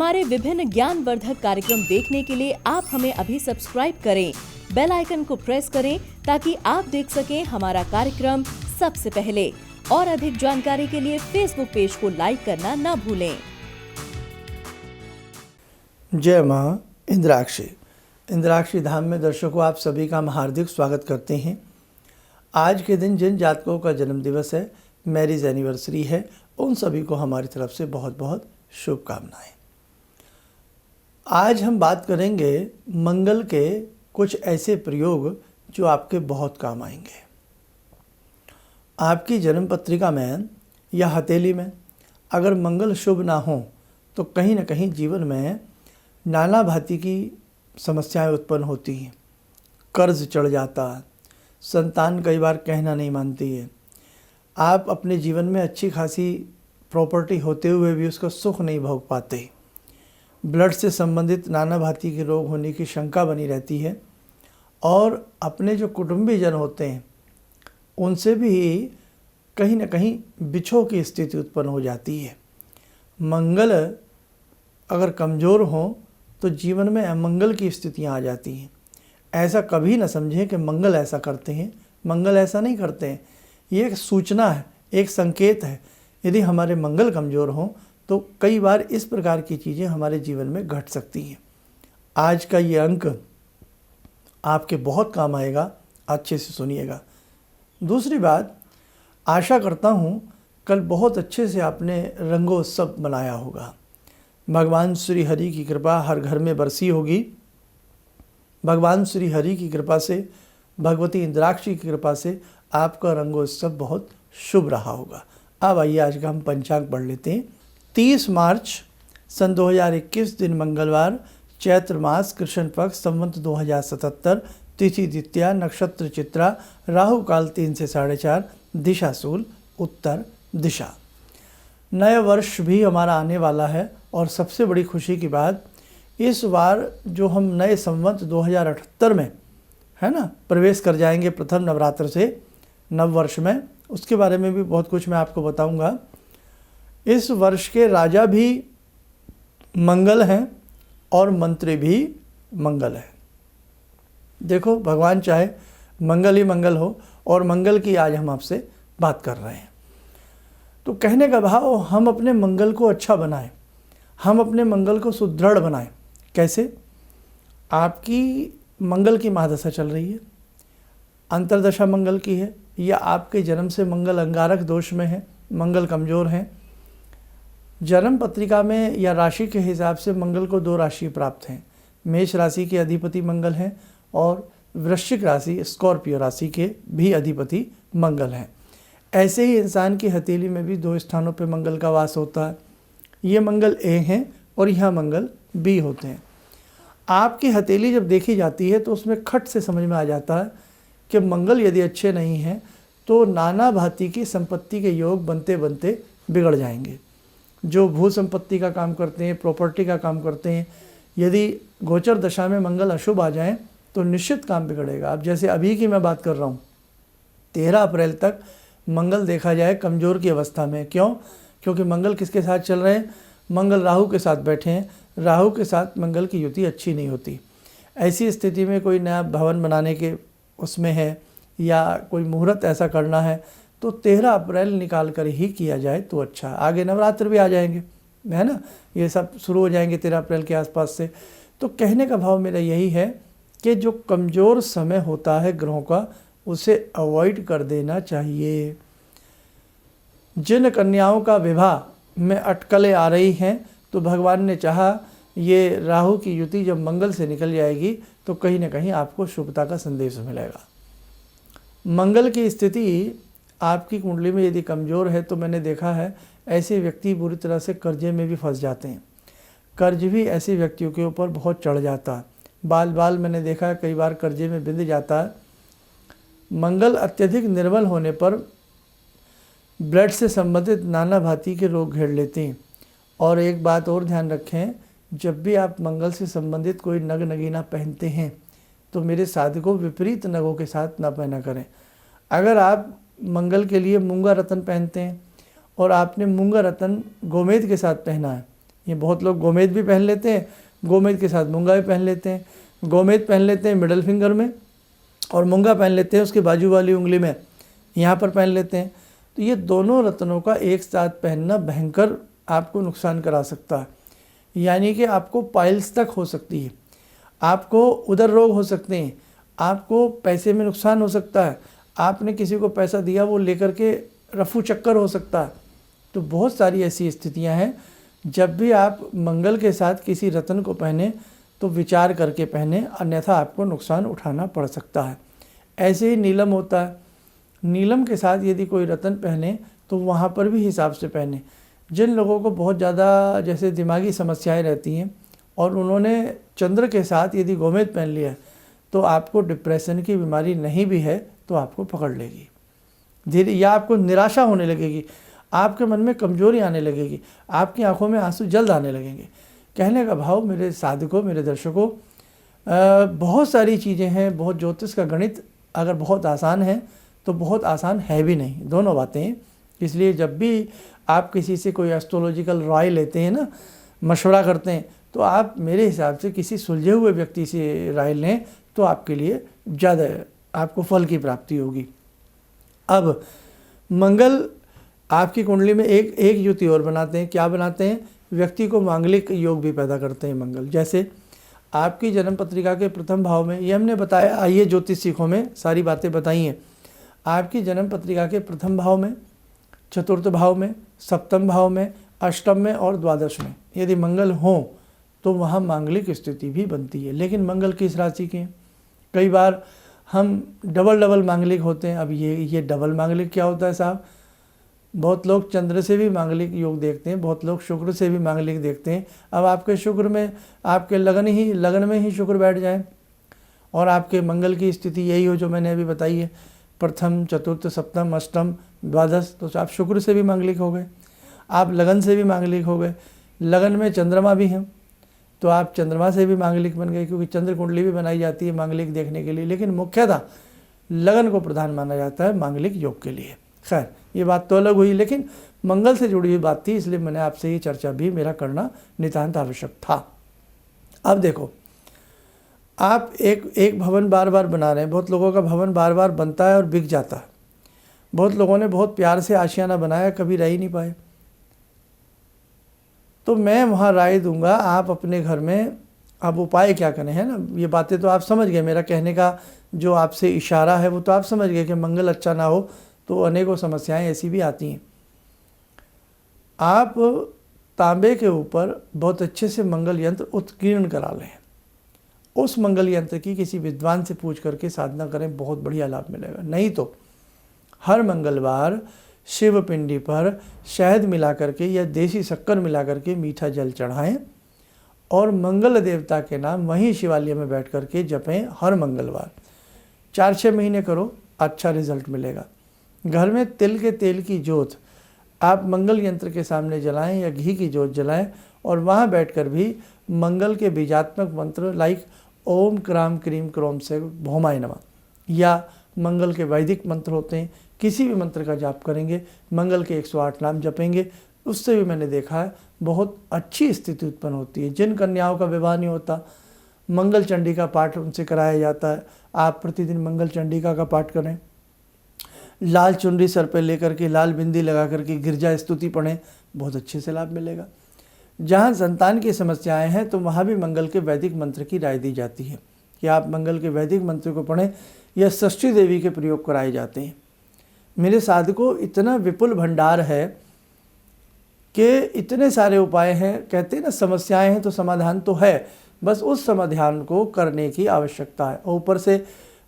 हमारे विभिन्न ज्ञानवर्धक कार्यक्रम देखने के लिए आप हमें अभी सब्सक्राइब करें, बेल आइकन को प्रेस करें ताकि आप देख सकें हमारा कार्यक्रम सबसे पहले। और अधिक जानकारी के लिए फेसबुक पेज को लाइक करना ना भूलें। जय मां इंद्राक्षी। इंद्राक्षी धाम में दर्शकों आप सभी का हम हार्दिक स्वागत करते हैं। आज के दिन जिन जातकों का जन्म दिवस है, मैरिज एनिवर्सरी है, उन सभी को हमारी तरफ से बहुत बहुत शुभकामनाएं। आज हम बात करेंगे मंगल के कुछ ऐसे प्रयोग जो आपके बहुत काम आएंगे। आपकी जन्म पत्रिका में या हथेली में अगर मंगल शुभ ना हो तो कहीं ना कहीं जीवन में नाना भांति की समस्याएं उत्पन्न होती हैं। कर्ज चढ़ जाता है, संतान कई बार कहना नहीं मानती है, आप अपने जीवन में अच्छी खासी प्रॉपर्टी होते हुए भी उसका सुख नहीं भोग पाते, ब्लड से संबंधित नाना भांति के रोग होने की शंका बनी रहती है और अपने जो कुटुंबीजन होते हैं उनसे भी कहीं ना कहीं बिछोह की स्थिति उत्पन्न हो जाती है। मंगल अगर कमज़ोर हो तो जीवन में अमंगल की स्थितियां आ जाती हैं। ऐसा कभी ना समझें कि मंगल ऐसा करते हैं, मंगल ऐसा नहीं करते हैं। ये एक सूचना है, एक संकेत है। यदि हमारे मंगल कमज़ोर हों तो कई बार इस प्रकार की चीज़ें हमारे जीवन में घट सकती हैं। आज का ये अंक आपके बहुत काम आएगा, अच्छे से सुनिएगा। दूसरी बात, आशा करता हूँ कल बहुत अच्छे से आपने रंगोत्सव मनाया होगा। भगवान श्री हरि की कृपा हर घर में बरसी होगी। भगवान श्री हरि की कृपा से, भगवती इंद्राक्षी की कृपा से आपका रंगोत्सव बहुत शुभ रहा होगा। अब आइए आज का हम पंचांग पढ़ लेते हैं। 30 मार्च सन 2021 दिन मंगलवार, चैत्र मास, कृष्ण पक्ष, संवत 2077, तिथि द्वितीया, नक्षत्र चित्रा, राहु काल 3 से 4:30, दिशा शूल, उत्तर दिशा। नया वर्ष भी हमारा आने वाला है और सबसे बड़ी खुशी की बात, इस बार जो हम नए संवत 2078 में है ना प्रवेश कर जाएंगे प्रथम नवरात्र से नव वर्ष में, उसके बारे में भी बहुत कुछ मैं आपको बताऊंगा। इस वर्ष के राजा भी मंगल हैं और मंत्री भी मंगल है। देखो, भगवान चाहे मंगल ही मंगल हो और मंगल की आज हम आपसे बात कर रहे हैं। तो कहने का भाव, हम अपने मंगल को अच्छा बनाएं, हम अपने मंगल को सुदृढ़ बनाएं। कैसे? आपकी मंगल की महादशा चल रही है, अंतर्दशा मंगल की है, या आपके जन्म से मंगल अंगारक दोष में है, मंगल कमज़ोर हैं। जन्म पत्रिका में या राशि के हिसाब से मंगल को 2 राशि प्राप्त हैं। मेष राशि के अधिपति मंगल हैं और वृश्चिक राशि, स्कॉर्पियो राशि के भी अधिपति मंगल हैं। ऐसे ही इंसान की हथेली में भी 2 स्थानों पे मंगल का वास होता है। ये मंगल ए हैं और यहाँ मंगल बी होते हैं। आपकी हथेली जब देखी जाती है तो उसमें खट से समझ में आ जाता है कि मंगल यदि अच्छे नहीं हैं तो नाना भांति की संपत्ति के योग बनते बनते बिगड़ जाएंगे। जो भू संपत्ति का काम करते हैं, प्रॉपर्टी का काम करते हैं, यदि गोचर दशा में मंगल अशुभ आ जाएं तो निश्चित काम बिगड़ेगा। अब जैसे अभी की मैं बात कर रहा हूँ, 13 अप्रैल तक मंगल देखा जाए कमज़ोर की अवस्था में। क्यों? क्योंकि मंगल किसके साथ चल रहे हैं? मंगल राहु के साथ बैठे हैं। राहु के साथ मंगल की युति अच्छी नहीं होती। ऐसी स्थिति में कोई नया भवन बनाने के उसमें है या कोई मुहूर्त ऐसा करना है तो 13 अप्रैल निकाल कर ही किया जाए तो अच्छा। आगे नवरात्र भी आ जाएंगे, है ना, ये सब शुरू हो जाएंगे 13 अप्रैल के आसपास से। तो कहने का भाव मेरा यही है कि जो कमज़ोर समय होता है ग्रहों का, उसे अवॉइड कर देना चाहिए। जिन कन्याओं का विवाह में अटकलें आ रही हैं तो भगवान ने चाहा ये राहु की युति जब मंगल से निकल जाएगी तो कहीं ना कहीं आपको शुभता का संदेश मिलेगा। मंगल की स्थिति आपकी कुंडली में यदि कमज़ोर है तो मैंने देखा है ऐसे व्यक्ति बुरी तरह से कर्जे में भी फंस जाते हैं। कर्ज भी ऐसे व्यक्तियों के ऊपर बहुत चढ़ जाता है। बाल बाल मैंने देखा है कई बार कर्जे में बिंद जाता है। मंगल अत्यधिक निर्बल होने पर ब्लड से संबंधित नाना भांति के रोग घेर लेते हैं। और एक बात और ध्यान रखें, जब भी आप मंगल से संबंधित कोई नग नगीना पहनते हैं तो मेरे साधकों विपरीत नगों के साथ ना पहना करें। अगर आप मंगल के लिए मूंगा रतन पहनते हैं और आपने मूंगा रतन गोमेद के साथ पहना है ये बहुत लोग गोमेद भी पहन लेते हैं, गोमेद के साथ मूंगा भी पहन लेते हैं। गोमेद पहन लेते हैं मिडल फिंगर में और मूंगा पहन लेते हैं उसके बाजू वाली उंगली में, यहाँ पर पहन लेते हैं। तो ये दोनों रत्नों का एक साथ पहनना भयंकर आपको नुकसान करा सकता है, यानी कि आपको पाइल्स तक हो सकती है, आपको उदर रोग हो सकते हैं, आपको पैसे में नुकसान हो सकता है, आपने किसी को पैसा दिया वो लेकर के रफू चक्कर हो सकता है। तो बहुत सारी ऐसी स्थितियां हैं, जब भी आप मंगल के साथ किसी रत्न को पहने तो विचार करके पहने, अन्यथा आपको नुकसान उठाना पड़ सकता है। ऐसे ही नीलम होता है, नीलम के साथ यदि कोई रत्न पहने तो वहाँ पर भी हिसाब से पहने। जिन लोगों को बहुत ज़्यादा जैसे दिमागी समस्याएं रहती हैं और उन्होंने चंद्र के साथ यदि गोमेद पहन लिया है तो आपको डिप्रेशन की बीमारी नहीं भी है तो आपको पकड़ लेगी धीरे, या आपको निराशा होने लगेगी, आपके मन में कमजोरी आने लगेगी, आपकी आंखों में आंसू जल्द आने लगेंगे। कहने का भाव मेरे साधकों, मेरे दर्शकों, बहुत सारी चीज़ें हैं। बहुत ज्योतिष का गणित अगर बहुत आसान है तो बहुत आसान है भी नहीं, दोनों बातें हैं। इसलिए जब भी आप किसी से कोई एस्ट्रोलॉजिकल राय लेते हैं ना, मशवरा करते हैं, तो आप मेरे हिसाब से किसी सुलझे हुए व्यक्ति से राय लें तो आपके लिए ज़्यादा आपको फल की प्राप्ति होगी। अब मंगल आपकी कुंडली में एक युति और बनाते हैं। क्या बनाते हैं? व्यक्ति को मांगलिक योग भी पैदा करते हैं मंगल। जैसे आपकी जन्म पत्रिका के प्रथम भाव में, ये हमने बताया, आइए ज्योतिष सीखों में सारी बातें बताई हैं। आपकी जन्म पत्रिका के प्रथम भाव में, चतुर्थ भाव में, सप्तम भाव में, अष्टम में और द्वादश में यदि मंगल हो तो वहाँ मांगलिक स्थिति भी बनती है। लेकिन मंगल किस राशि के हैं? कई बार हम डबल मांगलिक होते हैं। अब ये डबल मांगलिक क्या होता है साहब? बहुत लोग चंद्र से भी मांगलिक योग देखते हैं, बहुत लोग शुक्र से भी मांगलिक देखते हैं। अब आपके शुक्र में, आपके लगन में ही शुक्र बैठ जाए और आपके मंगल की स्थिति यही हो जो मैंने अभी बताई है, प्रथम, चतुर्थ, सप्तम, अष्टम, द्वादश, तो आप शुक्र से भी मांगलिक हो गए, आप लगन से भी मांगलिक हो गए। लगन में चंद्रमा भी हैं तो आप चंद्रमा से भी मांगलिक बन गए, क्योंकि चंद्र कुंडली भी बनाई जाती है मांगलिक देखने के लिए। लेकिन मुख्यतः लगन को प्रधान माना जाता है मांगलिक योग के लिए। खैर, ये बात तो अलग हुई, लेकिन मंगल से जुड़ी हुई बात थी, इसलिए मैंने आपसे ये चर्चा भी मेरा करना नितांत आवश्यक था। अब देखो, आप एक भवन बार बार बना रहे हैं। बहुत लोगों का भवन बार बार बनता है और बिक जाता है। बहुत लोगों ने बहुत प्यार से आशियाना बनाया, कभी रह ही नहीं पाए। तो मैं वहाँ राय दूंगा, आप अपने घर में अब उपाय क्या करें, है ना। ये बातें तो आप समझ गए, मेरा कहने का जो आपसे इशारा है वो तो आप समझ गए कि मंगल अच्छा ना हो तो अनेकों समस्याएं ऐसी भी आती हैं। आप तांबे के ऊपर बहुत अच्छे से मंगल यंत्र उत्कीर्ण करा लें। उस मंगल यंत्र की किसी विद्वान से पूछ करके साधना करें, बहुत बढ़िया लाभ मिलेगा। नहीं तो हर मंगलवार शिव पिंडी पर शहद मिला करके या देसी शक्कर मिला करके मीठा जल चढ़ाएं और मंगल देवता के नाम वहीं शिवालय में बैठ करके जपें हर मंगलवार। 4-6 महीने करो, अच्छा रिजल्ट मिलेगा। घर में तिल के तेल की जोत आप मंगल यंत्र के सामने जलाएं या घी की जोत जलाएं और वहाँ बैठकर भी मंगल के बीजात्मक मंत्र लाइक ओम क्राम क्रीम क्रोम से भौमाय नमः या मंगल के वैदिक मंत्र होते हैं, किसी भी मंत्र का जाप करेंगे, मंगल के 108 नाम जपेंगे, उससे भी मैंने देखा है बहुत अच्छी स्थिति उत्पन्न होती है। जिन कन्याओं का विवाह नहीं होता, मंगल चंडिका पाठ उनसे कराया जाता है। आप प्रतिदिन मंगल चंडिका का पाठ करें, लाल चुनरी सर पे लेकर के, लाल बिंदी लगा करके गिरजा स्तुति पढ़ें, बहुत अच्छे से लाभ मिलेगा। जहाँ संतान की समस्याएं हैं तो वहाँ भी मंगल के वैदिक मंत्र की राय दी जाती है कि आप मंगल के वैदिक मंत्र को पढ़ें या षष्ठी देवी के प्रयोग कराए जाते हैं। मेरे साधकों, इतना विपुल भंडार है कि इतने सारे उपाय हैं। कहते हैं ना, समस्याएं हैं तो समाधान तो है, बस उस समाधान को करने की आवश्यकता है। और ऊपर से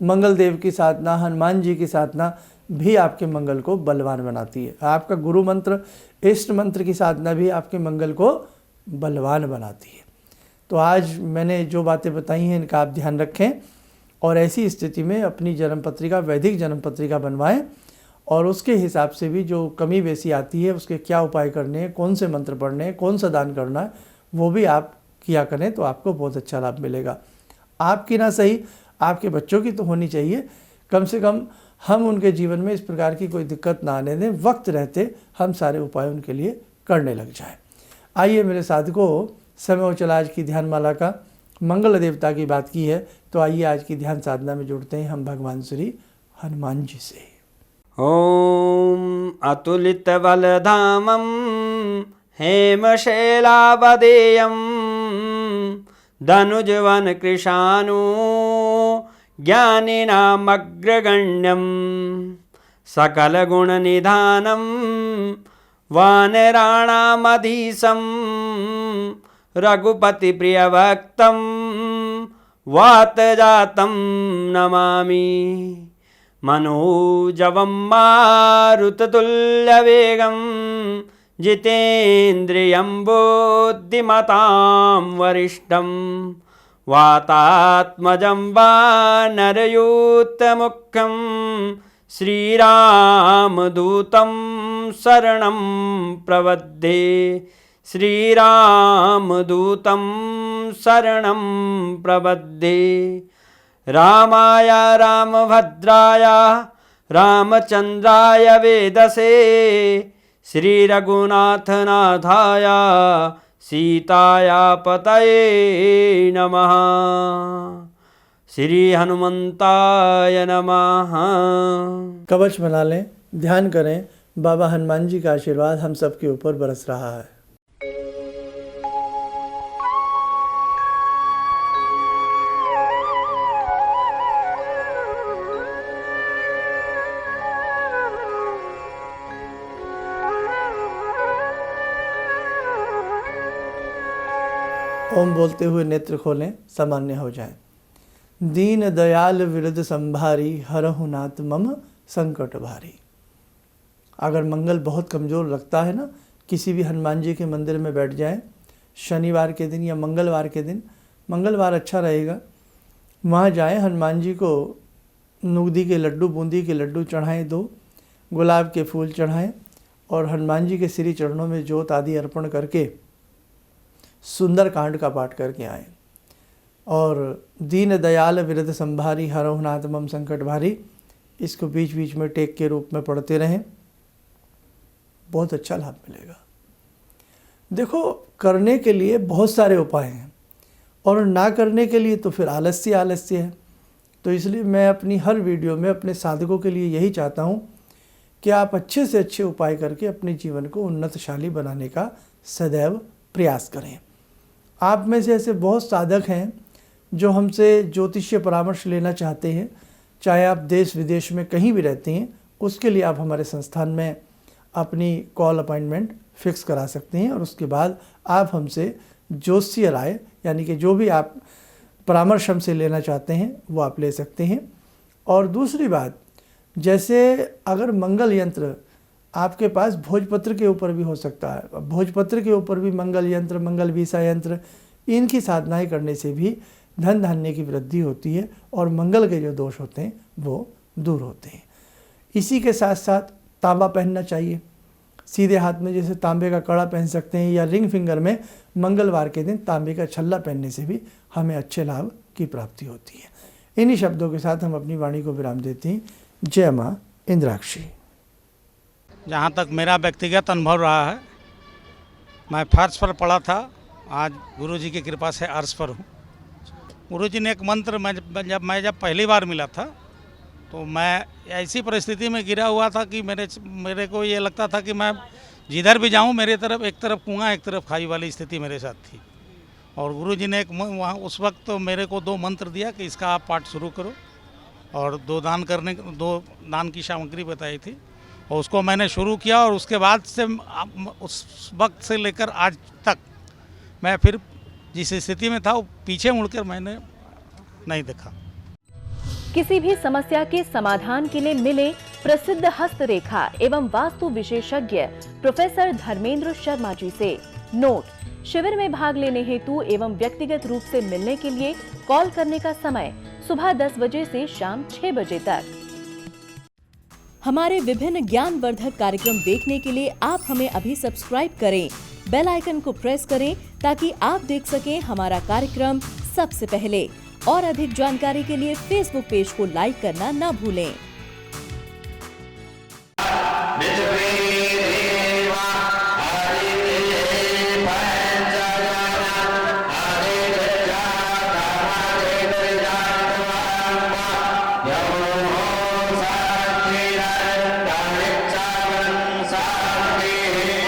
मंगल देव की साधना, हनुमान जी की साधना भी आपके मंगल को बलवान बनाती है। आपका गुरु मंत्र, इष्ट मंत्र की साधना भी आपके मंगल को बलवान बनाती है। तो आज मैंने जो बातें बताई हैं इनका आप ध्यान रखें और ऐसी स्थिति में अपनी जन्म पत्रिका, वैदिक जन्म पत्रिका बनवाएं और उसके हिसाब से भी जो कमी बेसी आती है उसके क्या उपाय करने हैं, कौन से मंत्र पढ़ने हैं, कौन सा दान करना है, वो भी आप किया करें तो आपको बहुत अच्छा लाभ मिलेगा। आपकी ना सही, आपके बच्चों की तो होनी चाहिए। कम से कम हम उनके जीवन में इस प्रकार की कोई दिक्कत ना आने दें, वक्त रहते हम सारे उपाय उनके लिए करने लग जाएं। आइए मेरे साधकों, समय हो चला आज की ध्यान माला का। मंगल देवता की बात की है तो आइए आज की ध्यान साधना में जुड़ते हैं हम भगवान श्री हनुमान जी से। ॐ अतुलितबलधामं हेमशैलावदेयं धनुजवनकृशानु ज्ञानिनामग्रगण्यं सकलगुणनिधानं वानराणामधीशं रघुपतिप्रियभक्तं वातजातं नमामि। मनोजवं मारुततुल्यवेगं जितेन्द्रियं बुद्धिमतां वरिष्ठं वातात्मजं वानरयूथमुख्यं श्रीरामदूतं शरणं प्रपद्ये। श्रीरामदूतं शरणं प्रपद्ये। रामाय रामभद्राय रामचन्द्राय वेदसे श्रीरघुनाथनाथाय सीताया पतये नमः। श्री हनुमंताय नमः। कवच बना लें, ध्यान करें, बाबा हनुमान जी का आशीर्वाद हम सबके ऊपर बरस रहा है। ओम बोलते हुए नेत्र खोलें, सामान्य हो जाएं। दीन दयाल विरद संभारी हरहु नाथ मम संकट भारी। अगर मंगल बहुत कमज़ोर लगता है ना, किसी भी हनुमान जी के मंदिर में बैठ जाएं शनिवार के दिन या मंगलवार के दिन, मंगलवार अच्छा रहेगा, वहाँ जाएं, हनुमान जी को नूदी के लड्डू, बूंदी के लड्डू चढ़ाएं, 2 गुलाब के फूल चढ़ाएं और हनुमान जी के श्री चरणों में जोत आदि अर्पण करके सुंदर कांड का पाठ करके आएँ। और दीन दयाल विरद संभारी हरहु नाथ मम संकट भारी, इसको बीच बीच में टेक के रूप में पढ़ते रहें, बहुत अच्छा लाभ मिलेगा। देखो, करने के लिए बहुत सारे उपाय हैं और ना करने के लिए तो फिर आलस्य है। तो इसलिए मैं अपनी हर वीडियो में अपने साधकों के लिए यही चाहता हूँ कि आप अच्छे से अच्छे उपाय करके अपने जीवन को उन्नतशाली बनाने का सदैव प्रयास करें। आप में से ऐसे बहुत साधक हैं जो हमसे ज्योतिषीय परामर्श लेना चाहते हैं, चाहे आप देश विदेश में कहीं भी रहते हैं, उसके लिए आप हमारे संस्थान में अपनी कॉल अपॉइंटमेंट फिक्स करा सकते हैं और उसके बाद आप हमसे ज्योतिषीय राय यानी कि जो भी आप परामर्श हमसे लेना चाहते हैं वो आप ले सकते हैं। और दूसरी बात, जैसे अगर मंगल यंत्र आपके पास भोजपत्र के ऊपर भी हो सकता है, भोजपत्र के ऊपर भी मंगल यंत्र, मंगल वीसा यंत्र, इनकी साधनाएं करने से भी धन धान्य की वृद्धि होती है और मंगल के जो दोष होते हैं वो दूर होते हैं। इसी के साथ साथ तांबा पहनना चाहिए, सीधे हाथ में जैसे तांबे का कड़ा पहन सकते हैं या रिंग फिंगर में मंगलवार के दिन तांबे का छल्ला पहनने से भी हमें अच्छे लाभ की प्राप्ति होती है। इन्हीं शब्दों के साथ हम अपनी वाणी को विराम देते हैं। जय माँ इंद्राक्षी। जहाँ तक मेरा व्यक्तिगत अनुभव रहा है, मैं फर्श पर पड़ा था, आज गुरुजी की कृपा से अर्श पर हूँ। गुरुजी ने एक मंत्र जब पहली बार मिला था तो मैं ऐसी परिस्थिति में गिरा हुआ था कि मेरे को ये लगता था कि मैं जिधर भी जाऊँ मेरे तरफ एक तरफ कुआं एक तरफ खाई वाली स्थिति मेरे साथ थी। और गुरुजी ने वहाँ उस वक्त तो मेरे को 2 मंत्र दिया कि इसका आप पाठ शुरू करो और 2 दान की सामग्री बताई थी और उसको मैंने शुरू किया। और उसके बाद से उस वक्त से लेकर आज तक मैं फिर जिस स्थिति में था वो पीछे मुड़कर मैंने नहीं देखा। किसी भी समस्या के समाधान के लिए मिले प्रसिद्ध हस्तरेखा एवं वास्तु विशेषज्ञ प्रोफेसर धर्मेंद्र शर्मा जी से। नोट: शिविर में भाग लेने हेतु एवं व्यक्तिगत रूप से मिलने के लिए कॉल करने का समय सुबह 10 बजे से शाम 6 बजे तक। हमारे विभिन्न ज्ञानवर्धक कार्यक्रम देखने के लिए आप हमें अभी सब्सक्राइब करें, बेल आइकन को प्रेस करें ताकि आप देख सकें हमारा कार्यक्रम सबसे पहले। और अधिक जानकारी के लिए फेसबुक पेज को लाइक करना न भूलें।